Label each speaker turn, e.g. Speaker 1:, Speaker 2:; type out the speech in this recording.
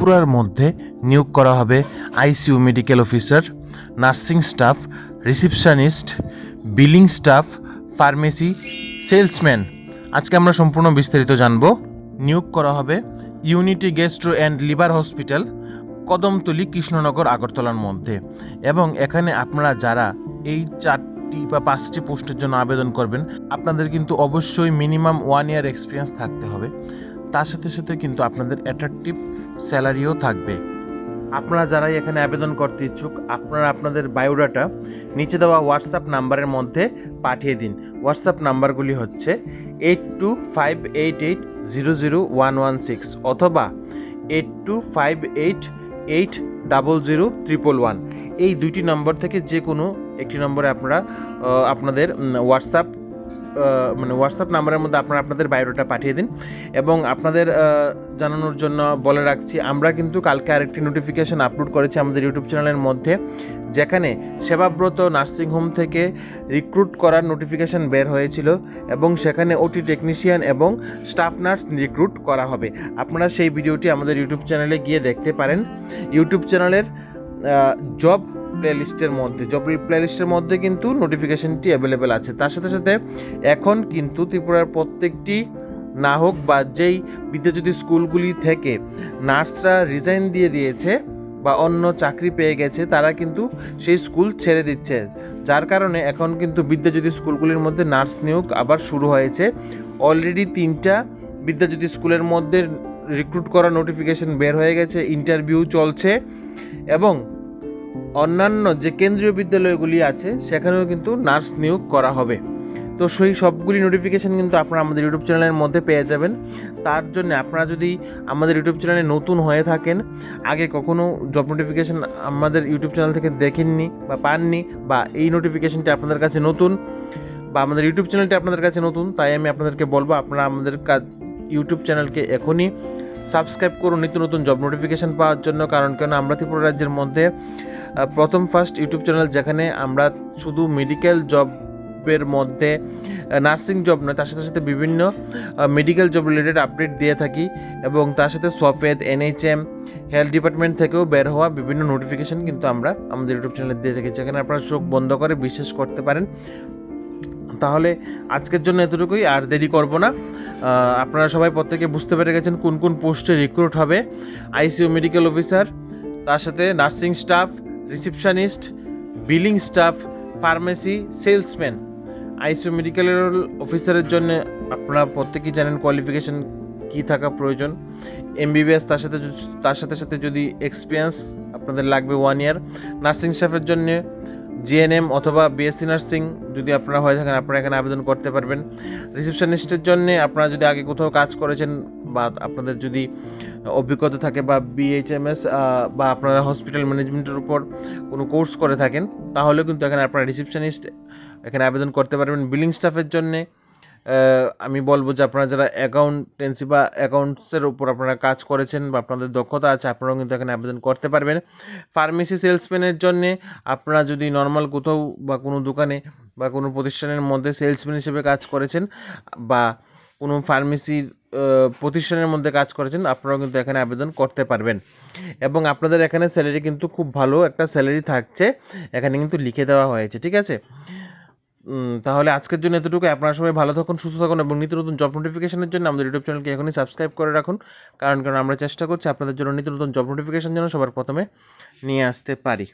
Speaker 1: ত্রিপুরার মধ্যে নিয়োগ করা হবে ICU medical officer, nursing staff, receptionist, billing staff, pharmacy, salesman. আজকে আমরা সম্পূর্ণ বিস্তারিত জানব। নিয়োগ করা হবে unity gastro and liver hospital, Kadamtali, Krishnanagar, আগরতলার মধ্যে। এবং এখানে আপনারা যারা এই 4টি বা 5টি পোস্টের জন্য আবেদন করবেন, আপনাদের কিন্তু অবশ্যই মিনিমাম 1 ইয়ার এক্সপিরিয়েন্স থাকতে হবে। তার সাথে সাথে কিন্তু আপনাদের অ্যাট্রাকটিভ স্যালারিও থাকবে। আপনারা যারাই এখানে আবেদন করতে ইচ্ছুক, আপনারা আপনাদের বায়োডাটা নিচে দেওয়া হোয়াটসঅ্যাপ নাম্বারের মধ্যে পাঠিয়ে দিন। হোয়াটসঅ্যাপ নাম্বারগুলি হচ্ছে 8258800116 অথবা 8258800111। এই দুইটি নম্বর থেকে যে কোনো একটি নম্বরে আপনারা আপনাদের হোয়াটসঅ্যাপ নাম্বারের মধ্যে আপনারা আপনাদের বায়োডাটা পাঠিয়ে দিন। এবং আপনাদের জানানোর জন্য বলে রাখছি, আমরা কিন্তু কালকে আরেকটি নোটিফিকেশান আপলোড করেছি আমাদের ইউটিউব চ্যানেলের মধ্যে, যেখানে সেবাব্রত নার্সিংহোম থেকে রিক্রুট করার নোটিফিকেশান বের হয়েছিল এবং সেখানে ওটি টেকনিশিয়ান এবং স্টাফ নার্স রিক্রুট করা হবে। আপনারা সেই ভিডিওটি আমাদের ইউটিউব চ্যানেলে গিয়ে দেখতে পারেন। ইউটিউব চ্যানেলের জব প্লেলিস্টের মধ্যে কিন্তু নোটিফিকেশনটি অ্যাভেলেবেল আছে। তার সাথে সাথে এখন কিন্তু ত্রিপুরার প্রত্যেকটি না হোক বা যেই বিদ্যাজ্যোতি স্কুলগুলি থেকে নার্সরা রিজাইন দিয়ে দিয়েছে বা অন্য চাকরি পেয়ে গেছে, তারা কিন্তু সেই স্কুল ছেড়ে দিচ্ছে, যার কারণে এখন কিন্তু বিদ্যাজ্যোতি স্কুলগুলির মধ্যে নার্স নিয়োগ আবার শুরু হয়েছে। অলরেডি 3টা বিদ্যাজ্যোতি স্কুলের মধ্যে রিক্রুট করার নোটিফিকেশন বের হয়ে গেছে, ইন্টারভিউ চলছে এবং অন্যান্য যে কেন্দ্রীয় বিদ্যালয়গুলি আছে সেখানেও কিন্তু নার্স নিয়োগ করা হবে। তো সেই সবগুলি নোটিফিকেশান কিন্তু আপনারা আমাদের ইউটিউব চ্যানেলের মধ্যে পেয়ে যাবেন। তার জন্য আপনারা যদি আমাদের ইউটিউব চ্যানেলে নতুন হয়ে থাকেন, আগে কখনো জব নোটিফিকেশান আমাদের ইউটিউব চ্যানেল থেকে দেখেননি বা পাননি, বা এই নোটিফিকেশানটি আপনাদের কাছে নতুন বা আমাদের ইউটিউব চ্যানেলটি আপনাদের কাছে নতুন, তাই আমি আপনাদেরকে বলবো আপনারা আমাদের ইউটিউব চ্যানেলকে এখনই সাবস্ক্রাইব করুন নিত্য নতুন জব নোটিফিকেশান পাওয়ার জন্য। কারণ আমরা ত্রিপুরা রাজ্যের মধ্যে ফার্স্ট ইউটিউব চ্যানেল যেখানে আমরা শুধু মেডিকেল জবের মধ্যে নার্সিং জব নয়, তার সাথে সাথে বিভিন্ন মেডিকেল জব রিলেটেড আপডেট দিয়ে থাকি এবং তার সাথে সফেদ, NHM, হেলথ ডিপার্টমেন্ট থেকেও বের হওয়া বিভিন্ন নোটিফিকেশান কিন্তু আমরা আমাদের ইউটিউব চ্যানেলে দিয়ে থাকি, যেখানে আপনারা চোখ বন্ধ করে বিশ্বাস করতে পারেন। তাহলে আজকের জন্য এতটুকুই, আর দেরি করব না। আপনারা সবাই প্রত্যেকে বুঝতে পেরে গেছেন কোন কোন পোস্টে রিক্রুট হবে। আইসিইউ মেডিকেল অফিসার, তার সাথে nursing staff, receptionist, billing staff, pharmacy, salesman. ICU medical অফিসারের জন্য আপনারা প্রত্যেকেই জানেন কোয়ালিফিকেশন কী থাকা প্রয়োজন, MBBS, তার সাথে সাথে যদি এক্সপিরিয়েন্স আপনাদের লাগবে 1 ইয়ার। নার্সিং স্টাফের জন্য GNM অথবা BSc নার্সিং যদি আপনারা হয়ে থাকেন, আপনারা এখানে আবেদন করতে পারবেন। রিসেপশনিস্টের জন্য আপনারা যদি আগে কোথাও কাজ করেছেন বা আপনাদের যদি অভিজ্ঞতা থাকে বা BHMS বা আপনারা হসপিটাল ম্যানেজমেন্টের উপর কোনো কোর্স করে থাকেন, তাহলেও কিন্তু এখানে আপনারা রিসেপশনিস্ট এখানে আবেদন করতে পারবেন। বিলিং স্টাফের জন্যে আমি বলবো যে আপনারা যারা অ্যাকাউন্টেন্সি বা অ্যাকাউন্টসের উপর আপনারা কাজ করেছেন বা আপনাদের দক্ষতা আছে, আপনারাও কিন্তু এখানে আবেদন করতে পারবেন। ফার্মেসি সেলসম্যানের জন্যে আপনারা যদি নর্মাল কোথাও বা কোনো দোকানে বা কোনো প্রতিষ্ঠানের মধ্যে সেলসম্যান হিসেবে কাজ করেছেন বা কোনো ফার্মেসির প্রতিষ্ঠানের মধ্যে কাজ করেছেন, আপনারাও কিন্তু এখানে আবেদন করতে পারবেন। এবং আপনাদের এখানে স্যালারি কিন্তু খুব ভালো একটা স্যালারি থাকছে, এখানে কিন্তু লিখে দেওয়া হয়েছে, ঠিক আছে। তাহলে আজকের জন্য এতটুকু। আপনারা সবাই ভালো থাকুন, সুস্থ থাকুন এবং নিত্য নতুন জব নোটিফিকেশনের জন্য আমাদের ইউটিউব চ্যানেলকে এখনই সাবস্ক্রাইব করে রাখুন। কারণ আমরা চেষ্টা করছি আপনাদের জন্য নিত্য নতুন জব নোটিফিকেশন যেন সবার প্রথমে নিয়ে আসতে পারি।